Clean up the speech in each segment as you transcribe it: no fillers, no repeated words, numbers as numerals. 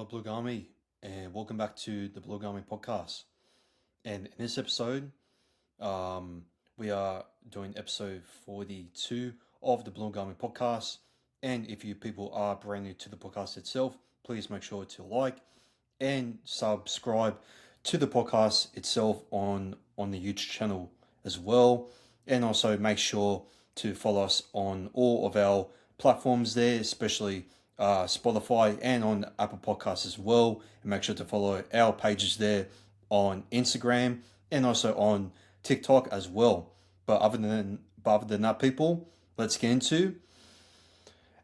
Hello, Blue Army, and welcome back to the Blue Army podcast. And in this episode, we are doing episode 42 of the Blue Army podcast. And if you people are brand new to the podcast itself, please make sure to like and subscribe to the podcast itself on the YouTube channel as well. And also make sure to follow us on all of our platforms there, especially Spotify and on Apple Podcasts as well. And make sure to follow our pages there on Instagram and also on TikTok as well. But other than that, people, let's get into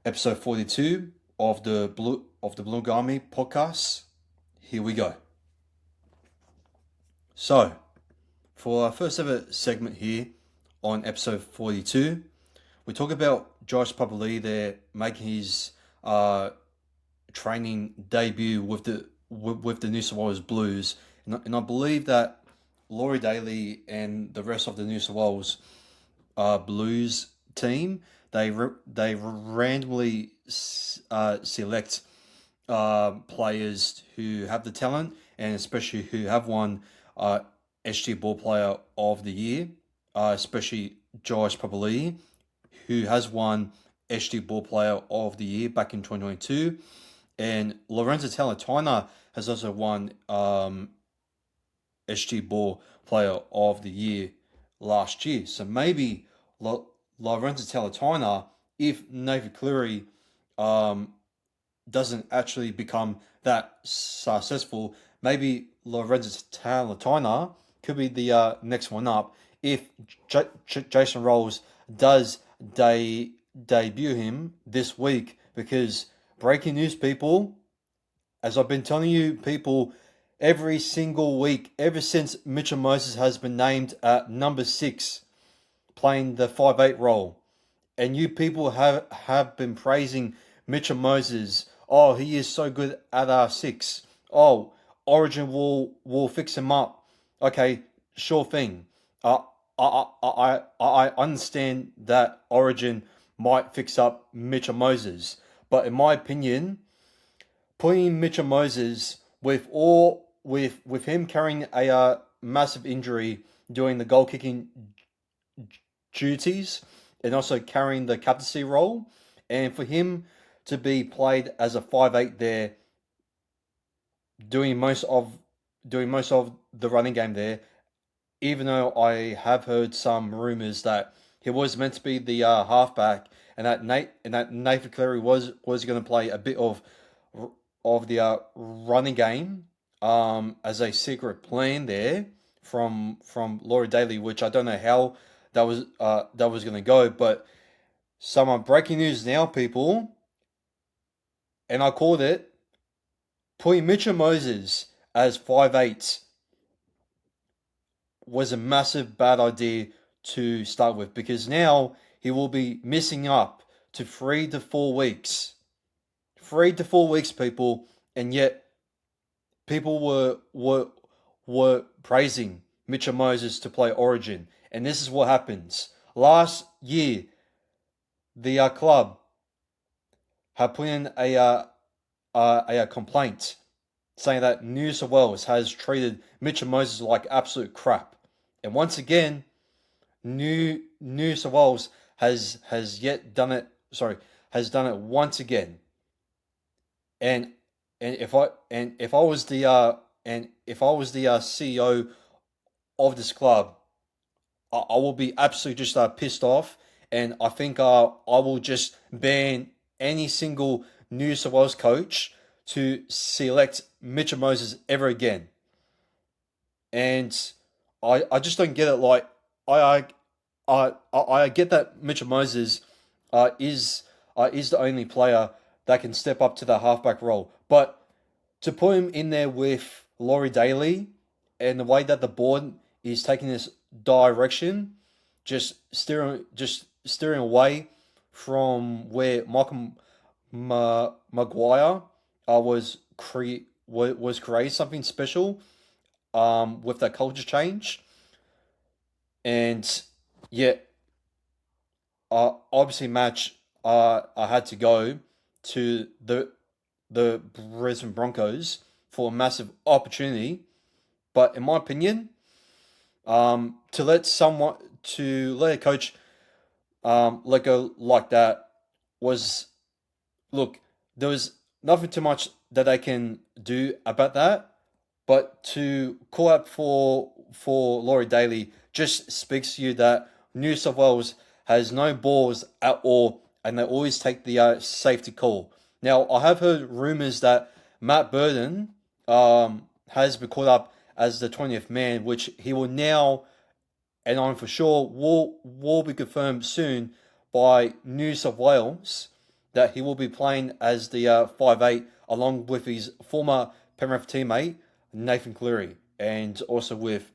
episode 42 of the Blue Army podcast. Here we go. So, for our first ever segment here on episode 42, we talk about Joash there making his training debut with the New South Wales Blues, and I believe that Laurie Daly and the rest of the New South Wales Blues team they randomly select players who have the talent and especially who have won SG Ball Player of the Year, especially Joash who has won SG Ball Player of the Year back in 2022, and Lorenzo Talatona has also won SG Ball Player of the Year last year. So maybe Lorenzo Talatona, if Nathan Cleary doesn't actually become that successful, maybe Lorenzo Talatona could be the next one up if Jason Rolls does debut him this week. Because breaking news, people, as I've been telling you, people, every single week, ever since Mitchell Moses has been named at number 6, playing the 5'8" role, and you people have been praising Mitchell Moses. Oh, he is so good at R6. Oh, Origin will fix him up. Okay, sure thing. I understand that Origin might fix up Mitchell Moses, but in my opinion, putting Mitchell Moses with him carrying a massive injury doing the goal kicking duties and also carrying the captaincy role, and for him to be played as a 5'8" there, doing most of the running game there, even though I have heard some rumors that he was meant to be the halfback, and that Nathan Cleary was going to play a bit of the running game as a secret plan there from Laurie Daly, which I don't know how that was going to go. But some breaking news now, people, and I called it: putting Mitchell Moses as 5'8" was a massive bad idea to start with, because now he will be missing up to 3 to 4 weeks. 3 to 4 weeks, people, and yet people were praising Mitchell Moses to play Origin, and this is what happens. Last year, the club had put in a complaint saying that New South Wales has treated Mitchell Moses like absolute crap, and once again, New South Wales has done it once again. And if I was the CEO of this club, I will be absolutely just pissed off, and I think I will just ban any single New South Wales coach to select Mitchell Moses ever again. And I just don't get it. Like I get that Mitchell Moses is the only player that can step up to the halfback role, but to put him in there with Laurie Daly and the way that the board is taking this direction, just steering away from where Michael Maguire was creating something special with that culture change. And yet, obviously, match I had to go to the Brisbane Broncos for a massive opportunity. But in my opinion, to let a coach let go like that was, look, there was nothing too much that they can do about that. But to call out for Laurie Daly just speaks to you that New South Wales has no balls at all, and they always take the safety call. Now, I have heard rumours that Matt Burton has been called up as the 20th man, which he will now, and I'm for sure will be confirmed soon by New South Wales, that he will be playing as the 5'8", along with his former Penrith teammate Nathan Cleary, and also with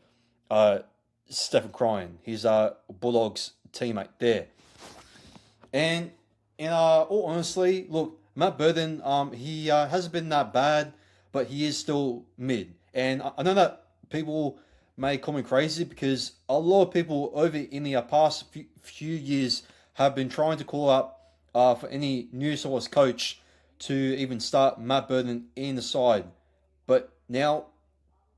uh, Stephen Cryan, his Bulldogs teammate there. And in all honestly, look, Matt Burton, he hasn't been that bad, but he is still mid. And I know that people may call me crazy because a lot of people over in the past few years have been trying to call up for any New South Wales coach to even start Matt Burton in the side. But now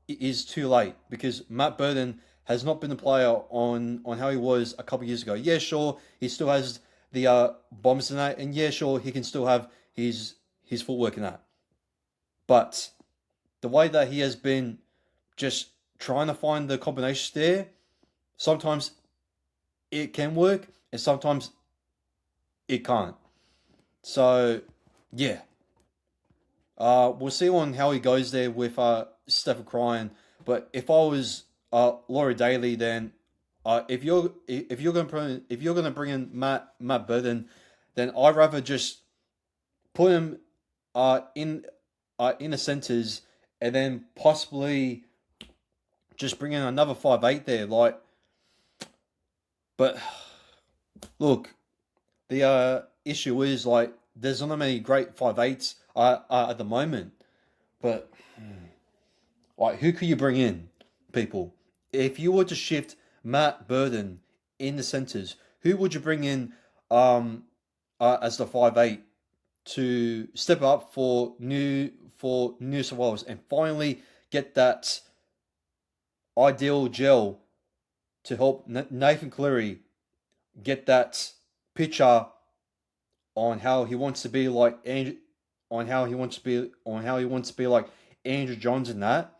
it is too late because Matt Burton has not been the player on how he was a couple of years ago. Yeah, sure, he still has the bombs in that, and yeah, sure, he can still have his footwork in that. But the way that he has been just trying to find the combinations there, sometimes it can work, and sometimes it can't. So, yeah, we'll see on how he goes there with Stephen Cryan. But if I was Laurie Daly, then if you're gonna bring in Matt Burton, then I'd rather just put him in the centres, and then possibly just bring in another 5'8" there. Like, but look, the issue is like there's not many great 5'8s at the moment. But like, who could you bring in, people? If you were to shift Matt Burton in the centres, who would you bring in as the 5'8" to step up for New South Wales and finally get that ideal gel to help Nathan Cleary get that picture on how he wants to be like how he wants to be like Andrew Johns in that,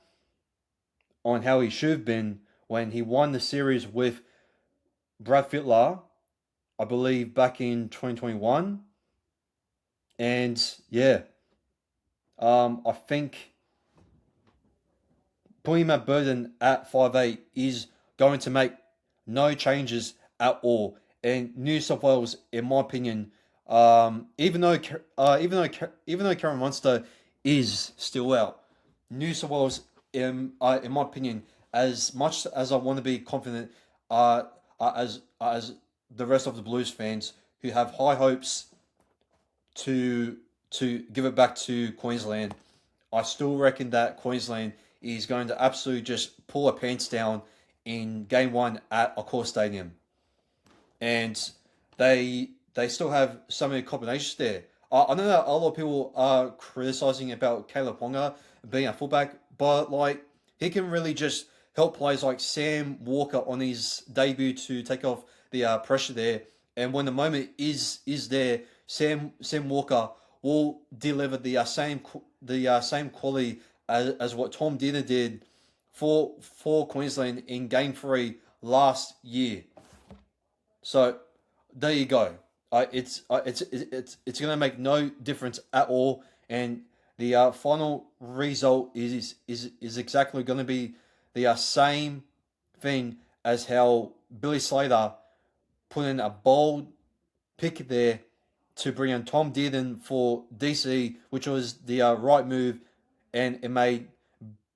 on how he should have been when he won the series with Brad Fittler, I believe back in 2021. And yeah, I think putting Matt Burton at 5'8" is going to make no changes at all. And New South Wales, in my opinion, even though Cameron Munster is still out, New South Wales, in my opinion, as much as I want to be confident, as the rest of the Blues fans who have high hopes to give it back to Queensland, I still reckon that Queensland is going to absolutely just pull their pants down in Game 1 at Accor Stadium. And they still have so many combinations there. I know that a lot of people are criticizing about Caleb Ponga being a fullback, but like, he can really just help players like Sam Walker on his debut to take off the pressure there. And when the moment is there, Sam Walker will deliver the same quality as what Tom Dina did for Queensland in Game 3 last year. So there you go. It's going to make no difference at all, and the final result is exactly going to be the same thing as how Billy Slater put in a bold pick there to bring in Tom Dearden for DC, which was the right move, and it made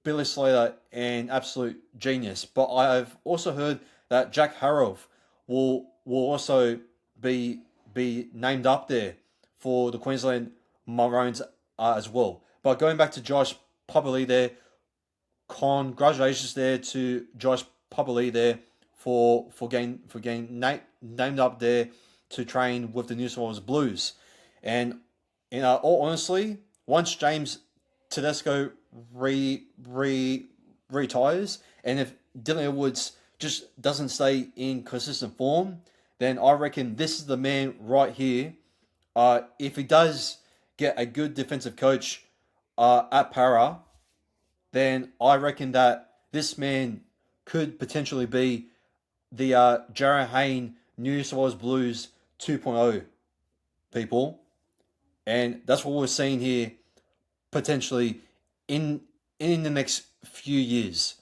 Billy Slater an absolute genius. But I have also heard that Jack Harrov will also be named up there for the Queensland Maroons as well. But going back to Josh Papali there, congratulations there to Josh Papali there for getting named up there to train with the New South Wales Blues. And in all honestly, once James Tedesco retires, and if Dylan Edwards just doesn't stay in consistent form, then I reckon this is the man right here. If he does get a good defensive coach at Para, then I reckon that this man could potentially be the Jarrah Hayne New South Wales Blues 2.0 people. And that's what we're seeing here potentially in the next few years.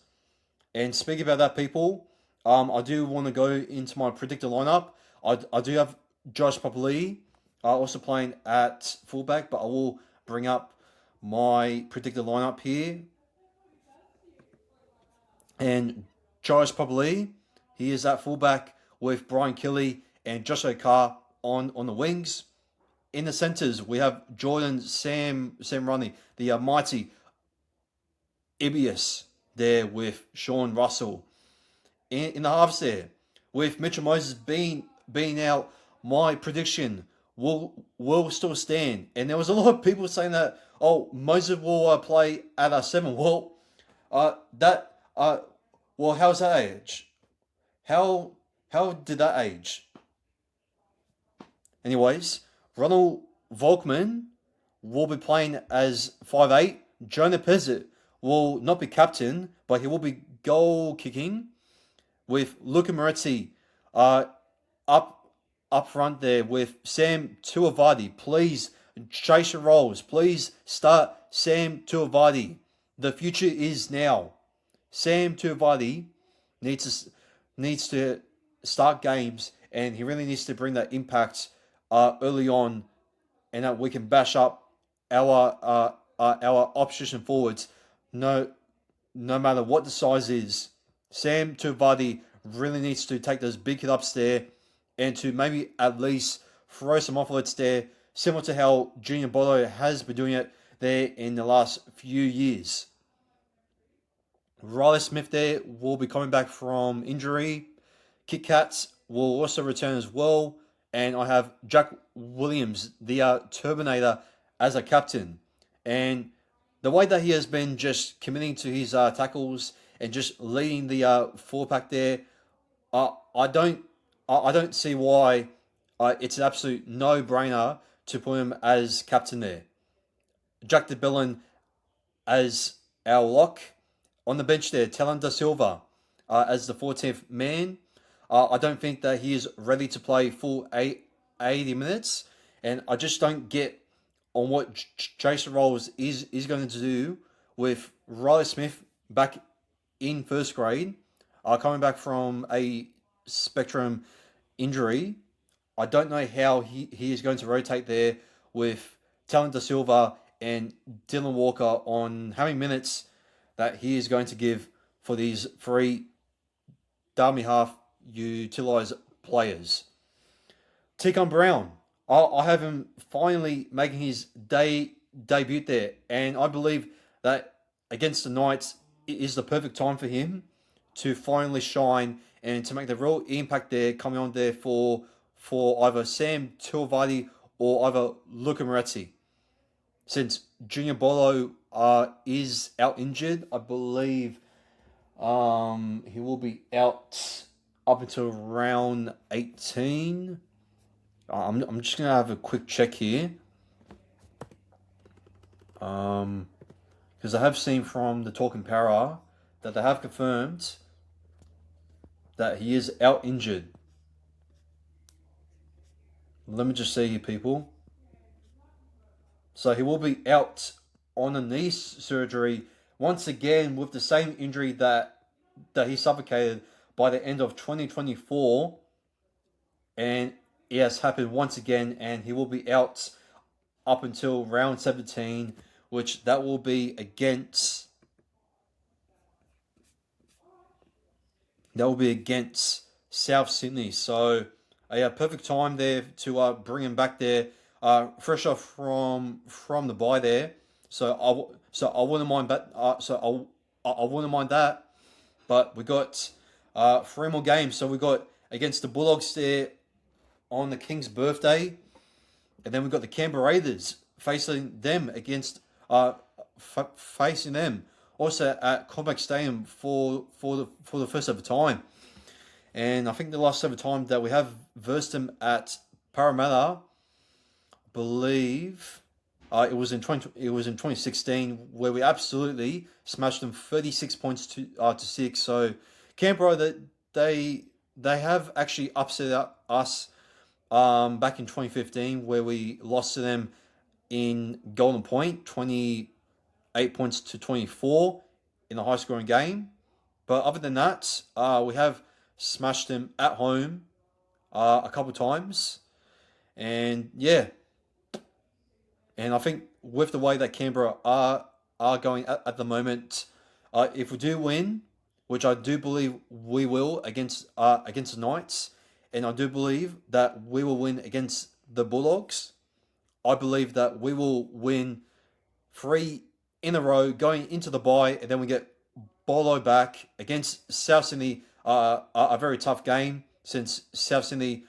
And speaking about that, people, I do want to go into my predictor lineup. I do have Josh Papali'i also playing at fullback, but I will bring up my predictor lineup here. And Josh Papali'i, he is at fullback with Brian Kelly and Josh O'Carr on the wings. In the centres, we have Jordan Sam Ronnie, the mighty Ibius there with Sean Russell. In the halves there, with Mitchell Moses being out, my prediction will still stand. And there was a lot of people saying that, oh, Moses will play at 7. Well, how's that age? How did that age? Anyways, Ronald Volkman will be playing as 5'8". Jonah Pezzett will not be captain, but he will be goal kicking, with Luca Moretti up front there with Sam Tuivasa. Please chase your roles. Please start Sam Tuivasa. The future is now. Sam Tuivasa needs to start games, and he really needs to bring that impact early on, and that we can bash up our opposition forwards. No matter what the size is, Sam Tuivasa really needs to take those big hit ups there, and to maybe at least throw some offloads there, similar to how Junior Bolo has been doing it there in the last few years. Riley Smith there will be coming back from injury. Kit Kats will also return as well. And I have Jack Williams, the Terminator, as a captain. And the way that he has been just committing to his tackles and just leading the 4-pack there, I don't see why it's an absolute no-brainer to put him as captain there. Jack DeBellin as our lock. On the bench there, Talon Da Silva as the 14th man. I don't think that he is ready to play full 80 minutes. And I just don't get on what Jason Rolls is going to do with Riley Smith back in first grade, coming back from a spectrum injury. I don't know how he is going to rotate there with Talon Da Silva and Dylan Walker on how many minutes that he is going to give for these three dummy half utilised players. Ticon Brown, I have him finally making his debut there, and I believe that against the Knights it is the perfect time for him to finally shine and to make the real impact there, coming on there for either Sam Tuivasa or either Luca Moretti. Since Junior Bolo is out injured, I believe he will be out up until round 18. I'm just going to have a quick check here. Because I have seen from the Talking Para that they have confirmed that he is out injured. Let me just see here, people. So he will be out on a knee surgery once again with the same injury that he suffocated by the end of 2024. And it has happened once again, and he will be out up until round 17, which that will be against South Sydney. So a perfect time there to bring him back there, fresh off from the bye there. So I wouldn't mind that. I wouldn't mind that. But we got 3 more games. So we got against the Bulldogs there on the King's birthday, and then we got the Canberra Raiders facing them against facing them also at Combank Stadium for the first ever time. And I think the last ever time that we have versed them at Parramatta, believe it was in 2016 where we absolutely smashed them 36 points to 6. So Canberra, that they have actually upset us back in 2015 where we lost to them in Golden Point 28 points to 24 in a high scoring game. But other than that, we have smashed them at home a couple times, and yeah, and I think with the way that Canberra are going at the moment, if we do win, which I do believe we will against the Knights, and I do believe that we will win against the Bulldogs. I believe that we will win 3 in a row going into the bye, and then we get Bolo back against South Sydney. A very tough game since South Sydney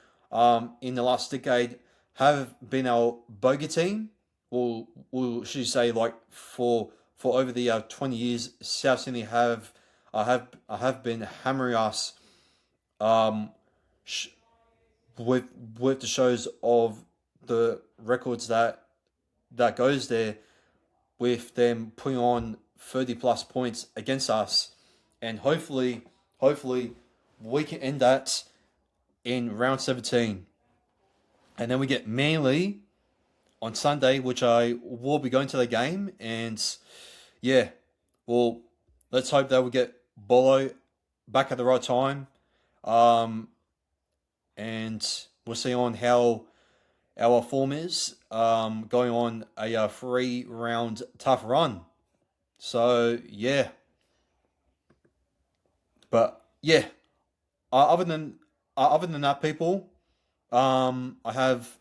in the last decade have been our bogey team. Or should you say, like for over the 20 years, South Sydney have been hammering us sh- with the shows of the records that goes there, with them putting on 30 plus points against us, and hopefully we can end that in round 17, and then we get Manly on Sunday, which I will be going to the game, and yeah, well, let's hope that we get Bolo back at the right time, and we'll see on how our form is going on a 3-round tough run. So yeah, but yeah, other than that, people, I have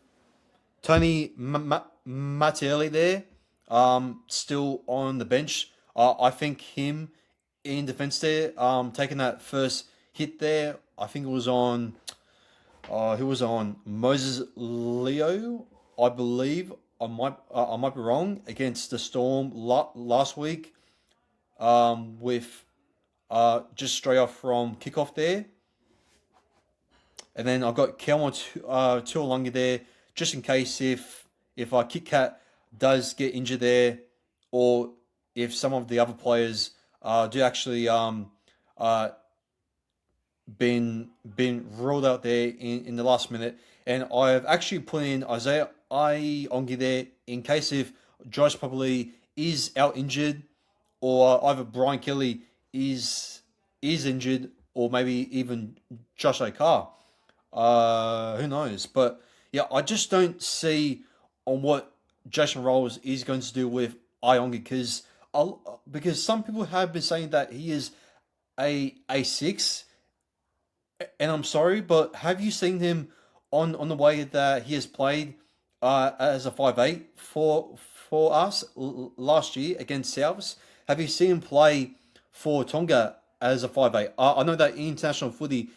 Tony Mattielli there, still on the bench. I think him in defence there, taking that first hit there. I think it was on. Who was on Moses Leo, I believe. I might be wrong, against the Storm last week. With just straight off from kickoff there. And then I've got Kelman Tuolunga there, just in case if Kit Kat does get injured there, or if some of the other players do actually been ruled out there in the last minute. And I've actually put in Isaiah Iongi there in case if Josh probably is out injured, or either Brian Kelly is injured, or maybe even Josh O'Carr. Who knows? But yeah, I just don't see on what Jason Rolls is going to do with Iongi, because some people have been saying that he is a 6, and I'm sorry, but have you seen him on the way that he has played as a 5'8" for us last year against Souths? Have you seen him play for Tonga as a 5'8"? I know that international footy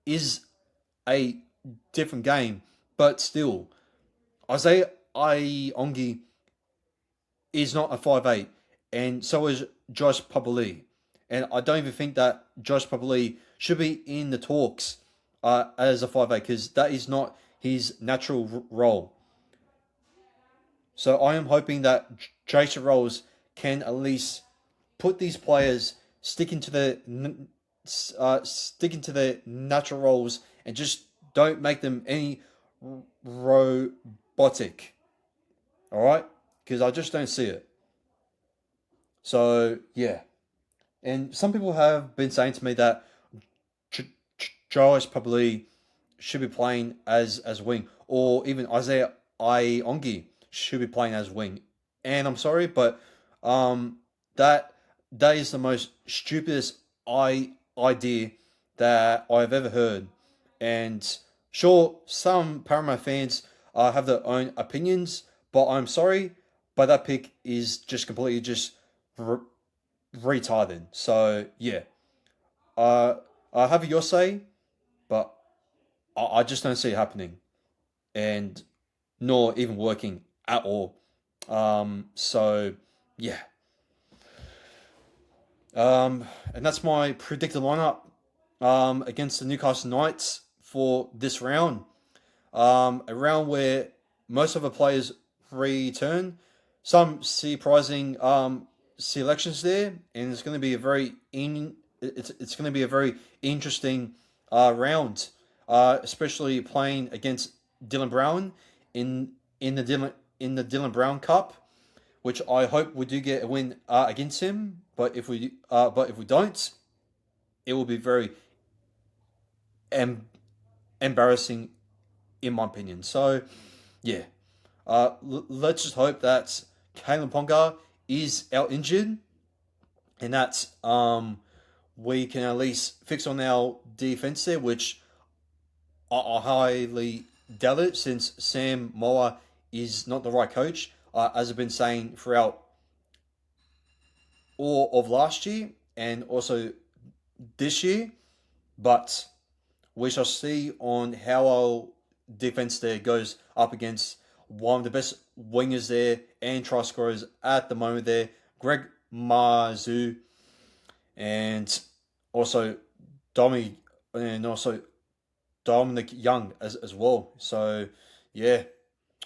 is a different game, but still, Isaiah Iongi is not a 5'8", and so is Josh Papali. And I don't even think that Josh Papali should be in the talks as a 5'8", because that is not his natural role. So I am hoping that Jason Rolls can at least put these players sticking to their natural roles, and just don't make them any robotic. All right, because I just don't see it. So yeah, and some people have been saying to me that Joash probably should be playing as wing, or even Isaiah Iongi should be playing as wing. And I'm sorry, but that is the most stupidest idea that I've ever heard. And sure, some Parramatta fans have their own opinions, but I'm sorry, but that pick is just completely just retarded. So yeah, have your say, but I just don't see it happening, and nor even working at all. So yeah, and that's my predicted lineup against the Newcastle Knights for this round. A round where most of the players return. Some surprising selections there, and it's going to be it's going to be a very interesting round, especially playing against Dylan Brown in in the Dylan Brown Cup, which I hope we do get a win against him. But if we don't, it will be very em- embarrassing in my opinion. So yeah, let's just hope that Kalen Ponga is out injured and that we can at least fix on our defense there, which I highly doubt it since Sam Moa is not the right coach, as I've been saying throughout all of last year and also this year. But we shall see on how our defense there goes up against one of the best wingers there and try scorers at the moment there, Greg Mazu, and also Dominic and also Dominic Young as well. So yeah,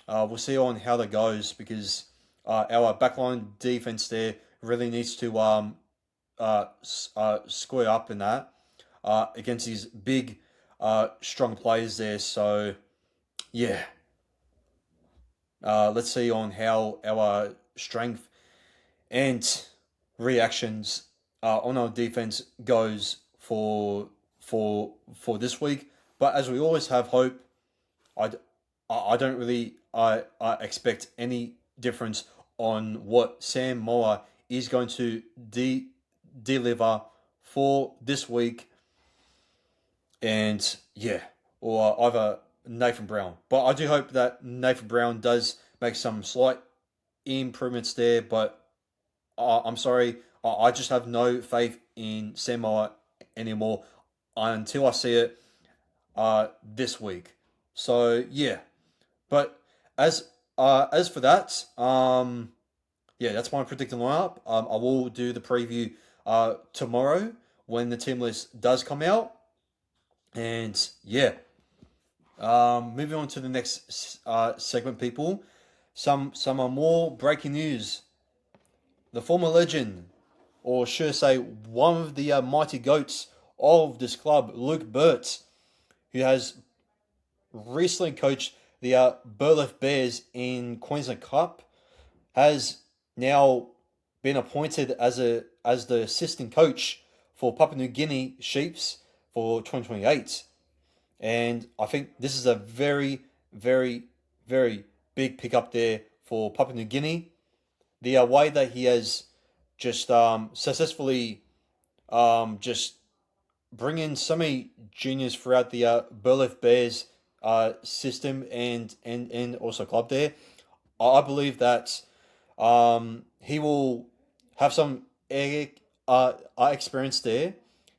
we'll see on how that goes because our backline defense there really needs to square up in that against these big, strong players there. So yeah, let's see on how our strength and reactions on our defense goes for this week. But as we always have hope, I, I don't really I expect any difference on what Sam Moa is going to deliver for this week, and yeah, or either Nathan Brown. But I do hope that Nathan Brown does make some slight improvements there. But I'm sorry, I just have no faith in Sam Moa anymore until I see it this week. So yeah, but as for that, yeah, that's my predicted lineup. I will do the preview tomorrow when the team list does come out, and yeah, moving on to the next segment, people. Some are more breaking news. The former legend, or should I say, one of the mighty goats of this club, Luke Burt, who has recently coached the Burleigh Bears in Queensland Cup, has now been appointed as the assistant coach for Papua New Guinea Sheeps for 2028. And I think this is a very, very, very big pickup there for Papua New Guinea. The way that he has just successfully just bring in so many juniors throughout the Burleigh Bears system and also club there. I believe that he will have some experience there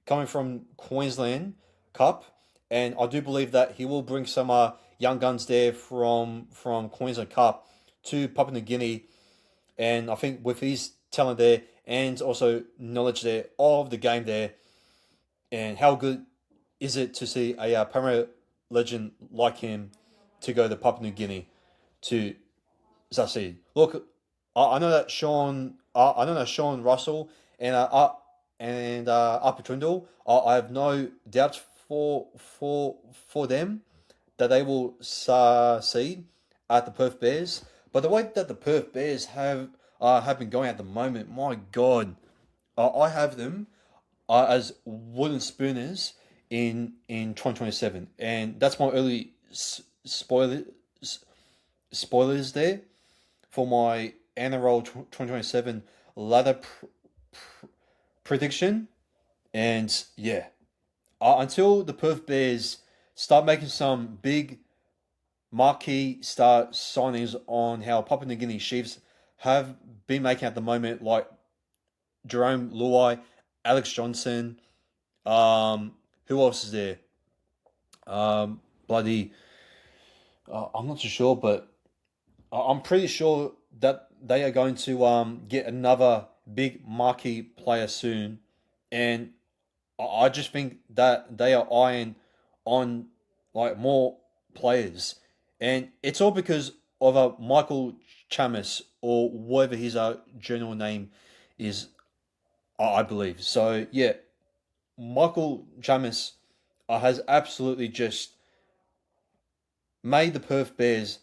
coming from Queensland Cup, and I do believe that he will bring some young guns there from Queensland Cup to Papua New Guinea, and I think with his talent there and also knowledge there of the game there, and how good is it to see a Premier legend like him to go to Papua New Guinea to succeed? Look, I know that Sean Russell and Upper Trindle. I have no doubts for them that they will succeed at the Perth Bears. But the way that the Perth Bears have been going at the moment, my God, I have them as wooden spooners in 2027, and that's my early spoilers there for my NRL 2027 ladder prediction. And yeah, until the Perth Bears start making some big marquee start signings on how Papua New Guinea Chiefs have been making at the moment, like Jerome Luai, Alex Johnson, who else is there? Bloody, I'm not too sure, but I'm pretty sure that they are going to get another big marquee player soon, and I just think that they are eyeing on like more players, and it's all because of a Michael Chamis or whatever his general name is, I believe. So yeah, Michael Chamis has absolutely just made the Perth Bears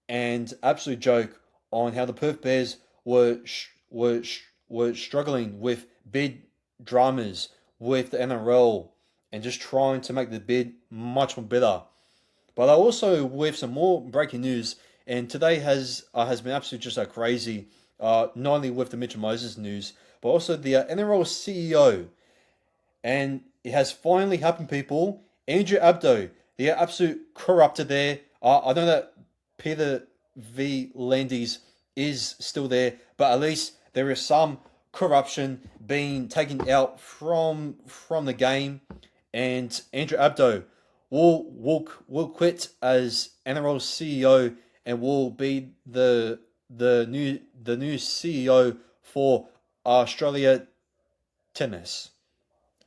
and absolute joke on how the Perth Bears were struggling with bid dramas with the NRL and just trying to make the bid much more better. But also with some more breaking news, and today has been absolutely just crazy. Not only with the Mitchell Moses news, but also the NRL CEO, and it has finally happened, people. Andrew Abdo, the absolute corrupter there. I know that Peter V. Landis is still there, but at least there is some corruption being taken out from the game. And Andrew Abdo will quit as NRL CEO and will be the new CEO for Australia Tennis.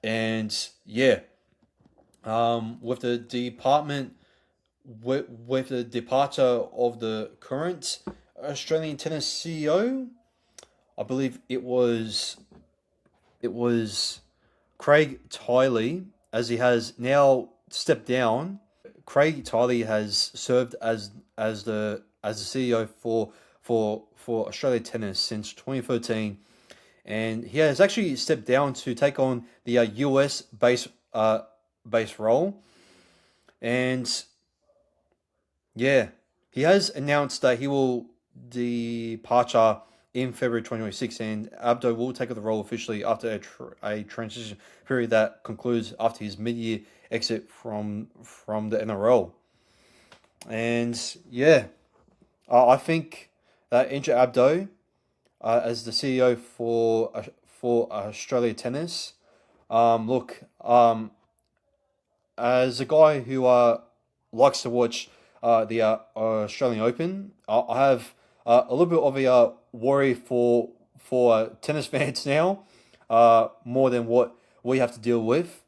And yeah, with the department, with the departure of the current Australian tennis CEO, I believe it was Craig Tiley, as he has now stepped down. Craig Tiley has served as the CEO for Australia Tennis since 2013, and he has actually stepped down to take on the US base role. And yeah, he has announced that he will departure in February 2026, and Abdo will take up the role officially after a transition period that concludes after his mid-year exit from the NRL. And yeah, I think that Andrew Abdo, as the CEO for Australia Tennis, look, as a guy who likes to watch the Australian Open, I have a little bit of a worry for tennis fans now, more than what we have to deal with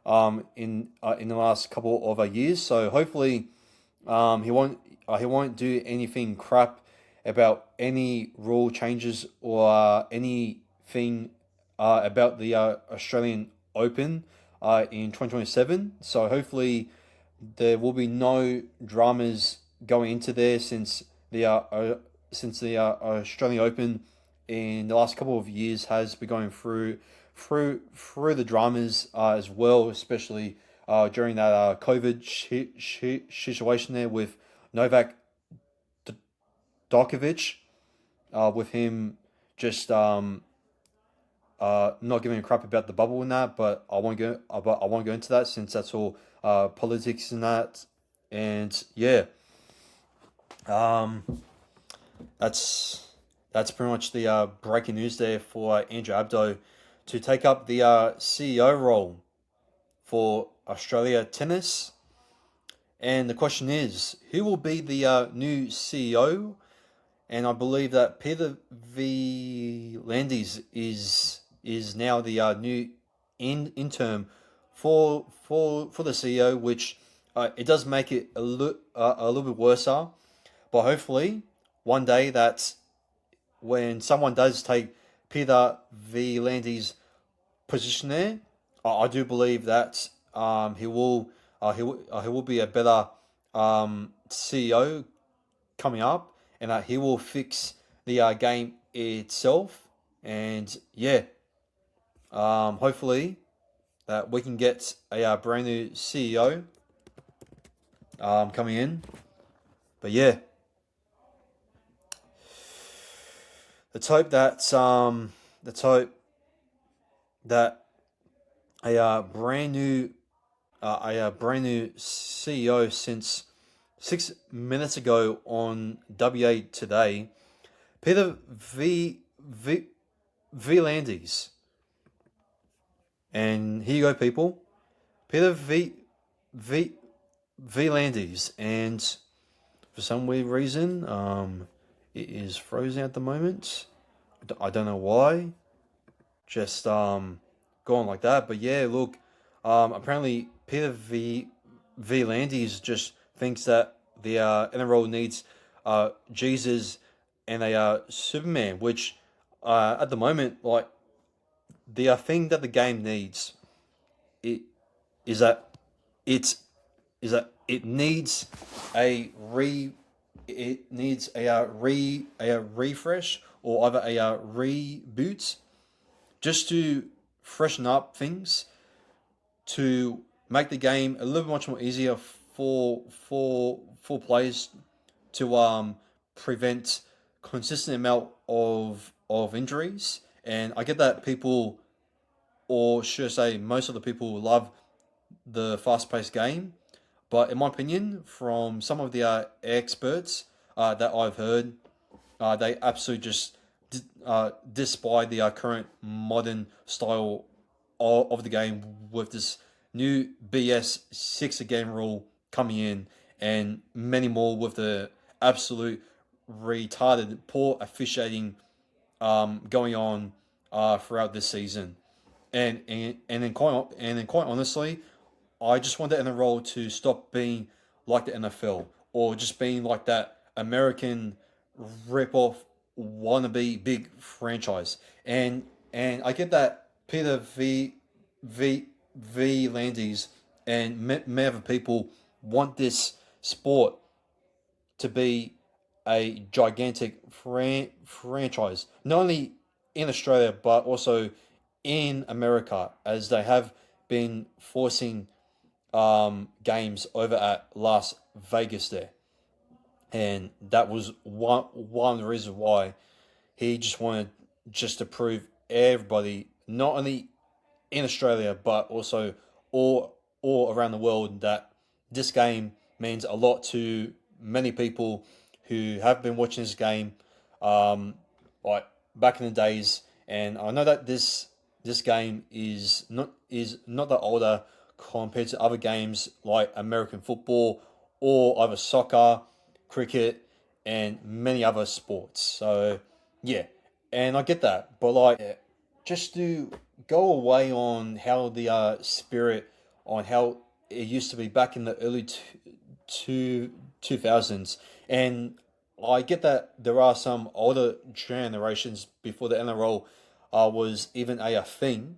in the last couple of years. So hopefully, he won't do anything crap about any rule changes or anything about the Australian Open in 2027. So hopefully there will be no dramas going into there, since the Australian Open in the last couple of years has been going through the dramas as well, especially during that COVID situation there with Novak Djokovic, with him just not giving a crap about the bubble and that. But I won't go into that, since that's all politics and that. And yeah, um, that's pretty much the breaking news there for Andrew Abdo to take up the CEO role for Australia Tennis. And the question is, who will be the new CEO? And I believe that Peter V. Landis is now the new interim for the CEO, which it does make it a little bit worse. But hopefully, one day that when someone does take Peter V. Landis' position there, I do believe that he will be a better CEO coming up, and that he will fix the game itself. And yeah, hopefully that we can get a brand new CEO coming in. But yeah, let's hope that a brand new CEO, since 6 minutes ago on WA Today, Peter V Landis, and here you go, people, Peter V Landis, and for some weird reason, it is frozen at the moment. I don't know why. Just going like that. But yeah, look, apparently Peter V Landis just thinks that the NRL needs Jesus and a Superman, which at the moment, like the thing that the game needs, it is that it's it needs a re it needs a refresh or either a reboot just to freshen up things to make the game a little much more easier for players to prevent consistent amount of injuries. And I get that people, or should I say, most of the people love the fast-paced game, but in my opinion, from some of the experts that I've heard, they absolutely just despise the current modern style of the game with this new BS 6 a game rule coming in and many more with the absolute retarded poor officiating going on throughout this season. And then quite honestly, I just want the NRL to stop being like the NFL or just being like that American rip-off wannabe big franchise. And I get that Peter V Landis and many other people want this sport to be a gigantic franchise, not only in Australia but also in America, as they have been forcing games over at Las Vegas there, and that was one of the reasons why he just wanted just to prove everybody, not only in Australia but also all around the world, that this game means a lot to many people who have been watching this game um, like back in the days. And I know that this game is not that older compared to other games like American football or other soccer, cricket, and many other sports. So yeah, and I get that, but like just to go away on how the spirit on how it used to be back in the early 2000s, and I get that there are some older generations before the NRL was even a thing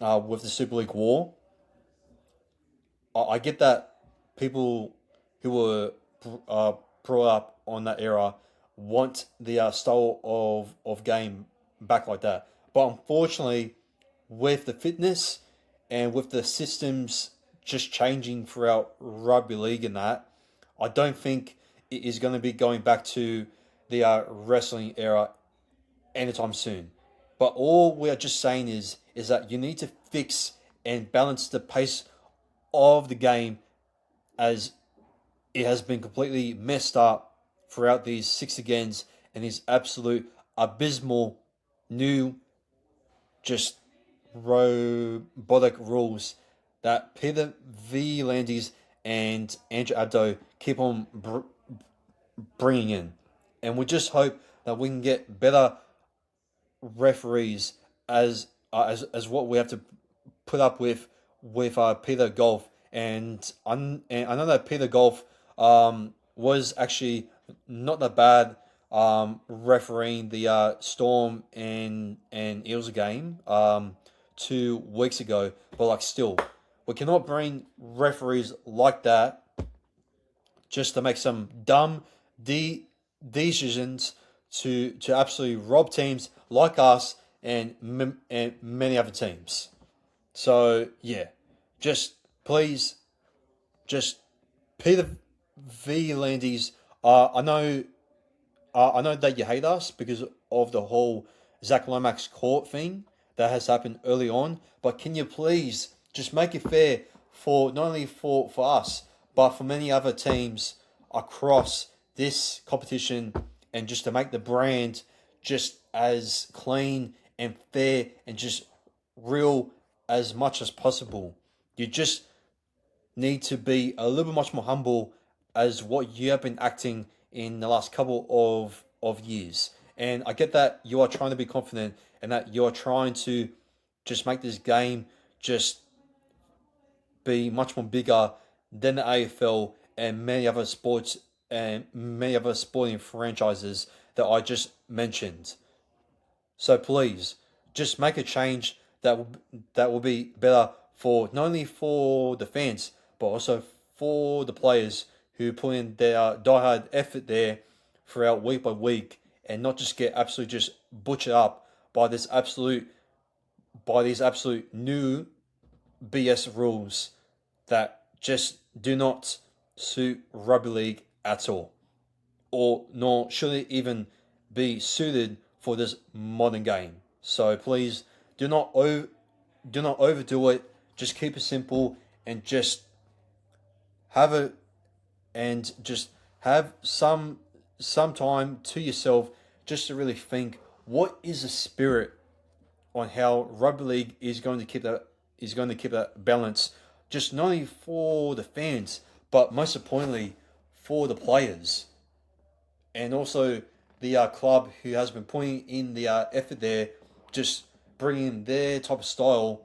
with the Super League War. I get that people who were uh, brought up on that era want the style of game back like that. But unfortunately, with the fitness and with the systems just changing throughout rugby league and that, I don't think it is going to be going back to the wrestling era anytime soon. But all we are just saying is that you need to fix and balance the pace of the game, as it has been completely messed up throughout these six agains and these absolute abysmal new just robotic rules that Peter V. Landis and Andrew Abdo keep on bringing in. And we just hope that we can get better referees as what we have to put up with Peter Golf. And I know that Peter Golf was actually not that bad refereeing the Storm and Eels game 2 weeks ago, but like still, we cannot bring referees like that just to make some dumb decisions to absolutely rob teams like us and many other teams. So yeah, just please, just Peter V Landis. I know that you hate us because of the whole Zach Lomax court thing that has happened early on. But can you please just make it fair for not only for us but for many other teams across this competition, and just to make the brand just as clean and fair and just real as much as possible. You just need to be a little bit much more humble as what you have been acting in the last couple of years. And I get that you are trying to be confident and that you are trying to just make this game just be much more bigger than the AFL and many other sports and many other sporting franchises that I just mentioned. So please, just make a change that will be better for not only for the fans but also for the players who put in their diehard effort there throughout week by week and not just get absolutely just butchered up by these absolute new BS rules that just do not suit rugby league at all, or nor should it even be suited for this modern game. So please do not overdo it. Just keep it simple and have a just have some time to yourself just to really think what is the spirit on how rugby league is going to keep that balance, just not only for the fans but most importantly for the players and also the club who has been putting in the effort there, just bringing their type of style.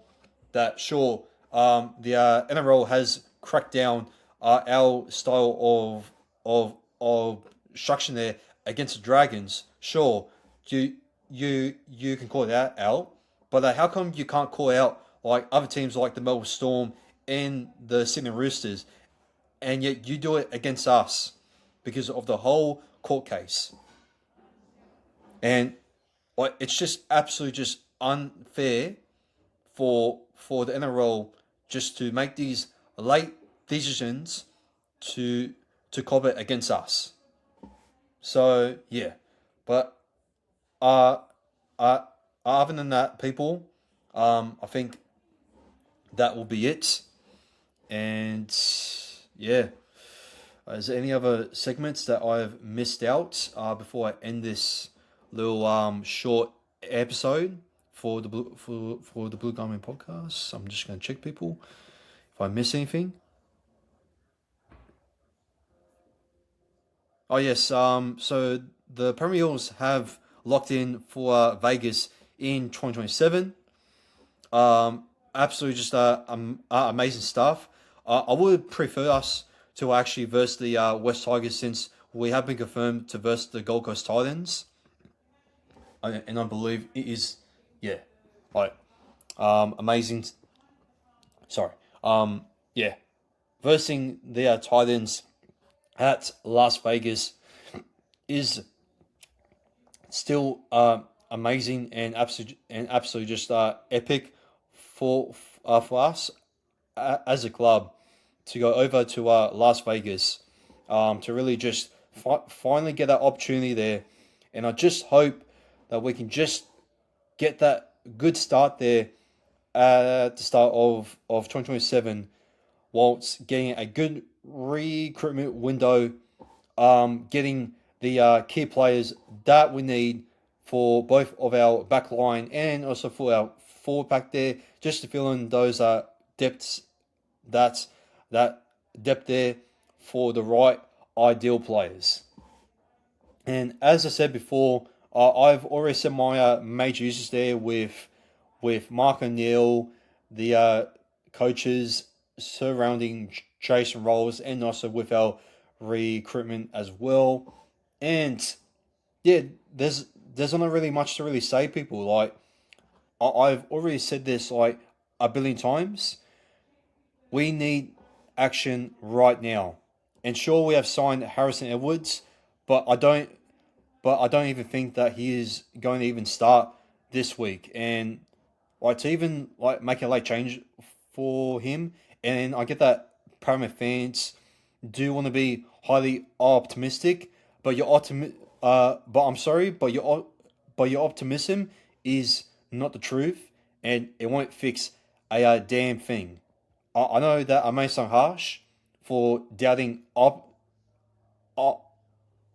That sure, the NRL has cracked down our style of structure there against the Dragons. Sure, you can call that out, but how come you can't call out like other teams like the Melbourne Storm and the Sydney Roosters, and yet you do it against us because of the whole court case? And like it's just absolutely just unfair for the NRL just to make these late decisions to cover it against us. So yeah, but uh, uh other than that, people, I think that will be it. And yeah, is there any other segments that I've missed out before I end this little short episode for the for the Blue Garment podcast? I'm just going to check people if I miss anything. Oh yes, so the Premier Eagles have locked in for Vegas in 2027. Absolutely just amazing stuff. I would prefer us to actually verse the West Tigers since we have been confirmed to verse the Gold Coast Titans, and I believe it is, yeah, like amazing. Sorry, yeah, versing the Titans at Las Vegas is still amazing and absolutely just epic for us as a club to go over to Las Vegas to really just finally get that opportunity there, and I just hope that we can just get that good start there at the start of 2027 whilst getting a good recruitment window, getting the key players that we need for both of our back line and also for our forward back there, just to fill in those depths, that depth there for the right ideal players. And as I said before, I've already set my major uses there with Mark O'Neill, the coaches surrounding Jason Rolls, and also with our recruitment as well. And yeah, there's not really much to really say, people. Like I've already said this like a billion times. We need action right now. And sure, we have signed Harrison Edwards, but I don't even think that he is going to even start this week. And like to even like make a late change for him, and I get that Paramount fans do want to be highly optimistic, but but I'm sorry, but your optimism is not the truth, and it won't fix a damn thing. I know that I may sound harsh for doubting op-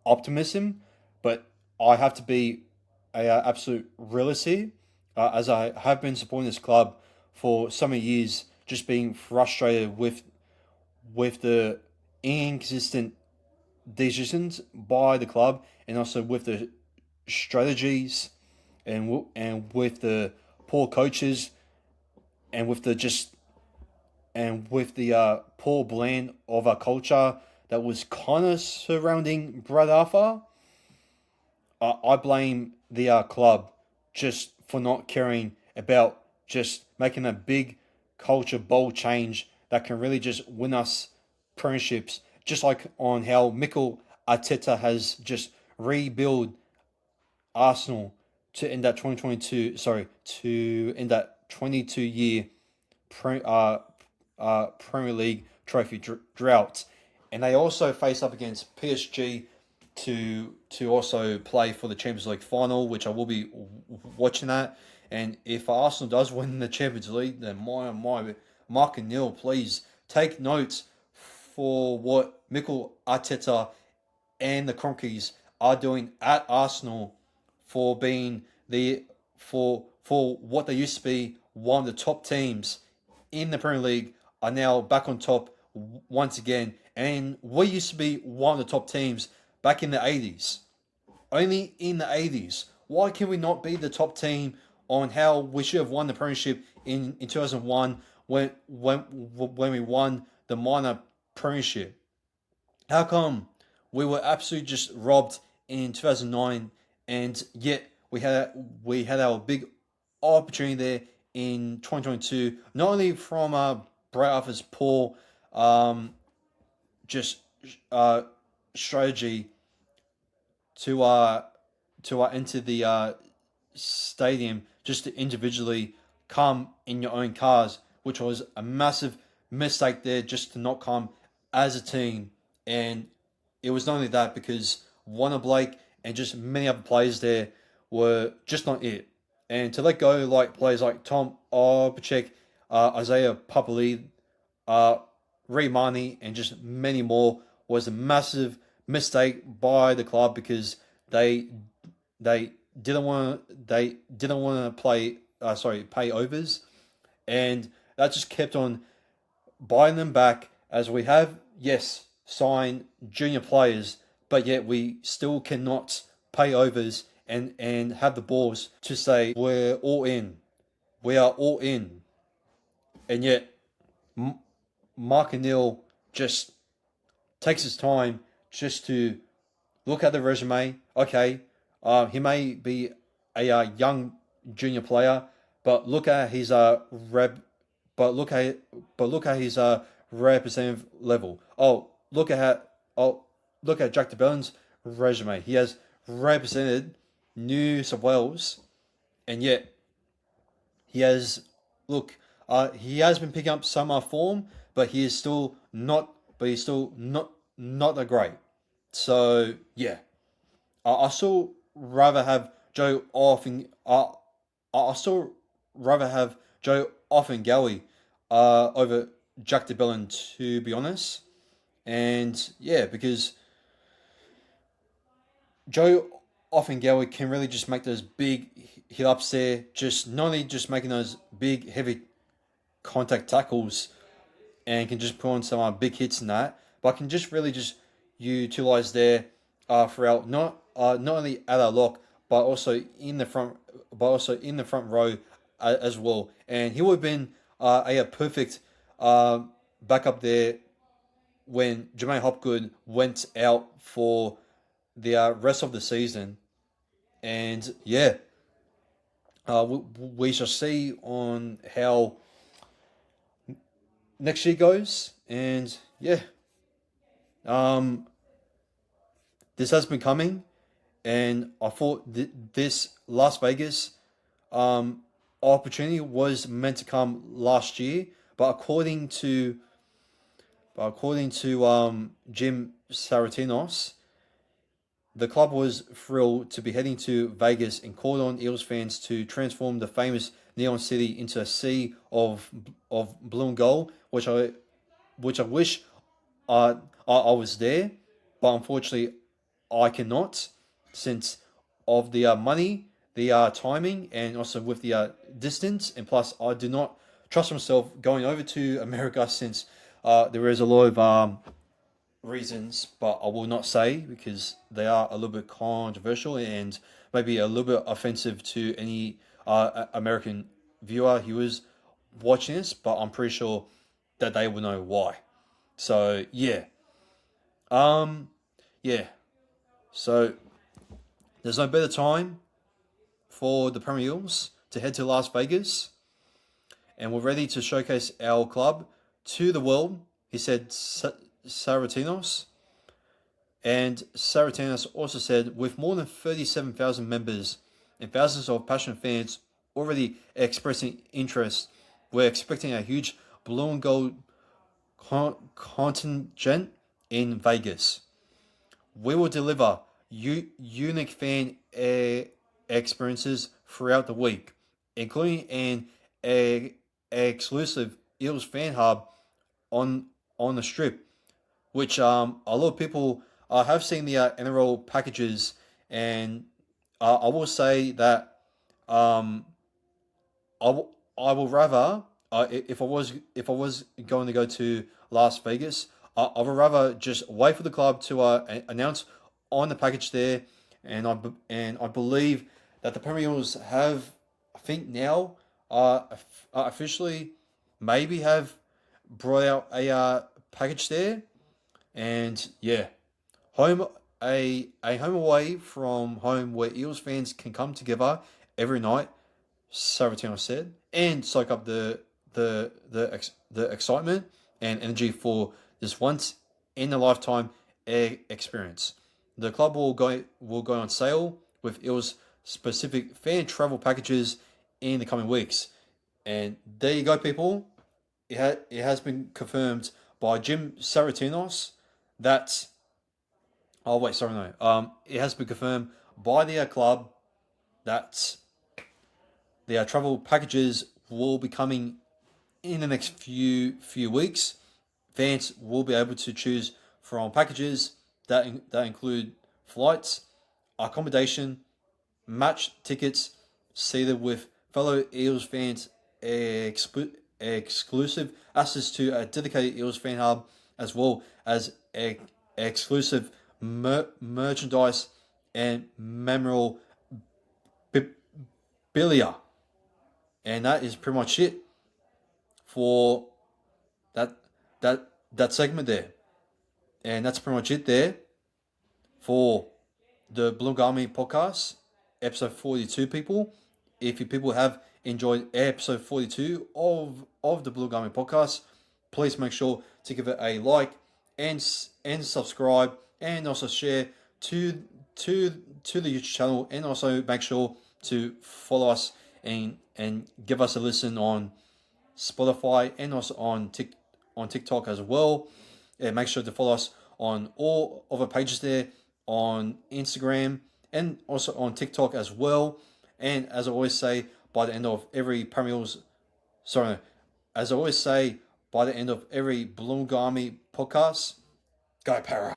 optimism, but I have to be a absolute realist here, as I have been supporting this club for so many years, just being frustrated with the inconsistent decisions by the club, and also with the strategies, and with the poor coaches, and with the just and with the poor blend of a culture that was kind of surrounding Brad Arthur. I blame the club just for not caring about just making a big culture bold change that can really just win us premierships, just like on how Mikel Arteta has just rebuild Arsenal to end that 2022, sorry, to end that 22-year Premier League trophy drought. And they also face up against PSG to also play for the Champions League final, which I will be watching that. And if Arsenal does win the Champions League, then my Mark and Neil, please take notes for what Mikel Arteta and the Cronkies are doing at Arsenal for being for what they used to be one of the top teams in the Premier League are now back on top once again. And we used to be one of the top teams back in the 80s. Only in the 80s. Why can we not be the top team on how we should have won the Premiership in 2001 when we won the minor Premiership? How come we were absolutely just robbed in 2009, and yet we had our big opportunity there in 2022, not only from Brad Arthur's poor just strategy to enter the stadium just to individually come in your own cars, which was a massive mistake there, just to not come as a team. And it was not only that, because Warner Blake and just many other players there were just not it. And to let go like players like Tom Orbachek, Isaiah Papali, Reed and just many more was a massive mistake by the club, because they didn't want to pay overs, and that just kept on buying them back, as we have, yes, signed junior players, but yet we still cannot pay overs and have the balls to say we're all in. We are all in. And yet Mark and Neil just takes his time just to look at the resume. Okay, he may be a young junior player, but look at his look at his representative level. Look at Jack DeBellin's resume. He has represented New South Wales, and yet he has he has been picking up some form, but he is still not. But he's still not that great. So yeah, I still rather have Joe Offing. I still rather have Joe Offengawi over Jack DeBellin, to be honest. And yeah, because Joe Offengawi can really just make those big hit ups there, just not only just making those big heavy contact tackles, and can just put on some big hits in that, but can just really just utilize there throughout not only at our lock, but also in the front row as well. And he would have been a perfect backup there when Jermaine Hopgood went out for the rest of the season. And yeah, we shall see on how next year goes. And yeah, this has been coming, and I thought this Las Vegas opportunity was meant to come last year, but according to Jim Saratinos, the club was thrilled to be heading to Vegas and called on Eagles fans to transform the famous Neon City into a sea of blue and gold, which I wish I was there, but unfortunately I cannot, since of the money, the timing, and also with the distance, and plus I do not trust myself going over to America, since there is a lot of reasons, but I will not say because they are a little bit controversial and maybe a little bit offensive to any American viewer who is watching this. But I'm pretty sure that they will know why. So yeah, um, yeah. So there's no better time for the Premier Eagles to head to Las Vegas, and we're ready to showcase our club to the world. He said, Saratinos. And Saratanis also said, with more than 37,000 members and thousands of passionate fans already expressing interest, we're expecting a huge blue and gold contingent in Vegas. We will deliver unique fan experiences throughout the week, including an exclusive Eels fan hub on the strip, which a lot of people have seen the NRL packages, and I will say that um, I will rather if I was going to go to Las Vegas, I would rather just wait for the club to announce on the package there, and I believe that the Premier Eagles have, I think now officially maybe have brought out a package there, and yeah, home a home away from home where Eels fans can come together every night, Sabatino said, and soak up the excitement and energy for this once in a lifetime experience. The club will go on sale with Eels specific fan travel packages in the coming weeks. And there you go, people. It has been confirmed by Jim Saratinos that. Oh wait, sorry, no. It has been confirmed by the club that the travel packages will be coming in the next few weeks. Fans will be able to choose from packages that include flights, accommodation, match tickets, seated with fellow Eels fans, exclusive access to a dedicated Eels fan hub, as well as exclusive merchandise and memorabilia. And that is pretty much it for that that segment there. And that's pretty much it there for the Blue Army podcast, episode 42, people. If you people have enjoyed episode 42 of the Blue Army podcast, please make sure to give it a like and subscribe, and also share to to the YouTube channel, and also make sure to follow us and give us a listen on Spotify and also on TikTok as well. And make sure to follow us on all of our pages there, on Instagram and also on TikTok as well. And as I always say, by the end of every as I always say, by the end of every Blue Army podcast, go Para.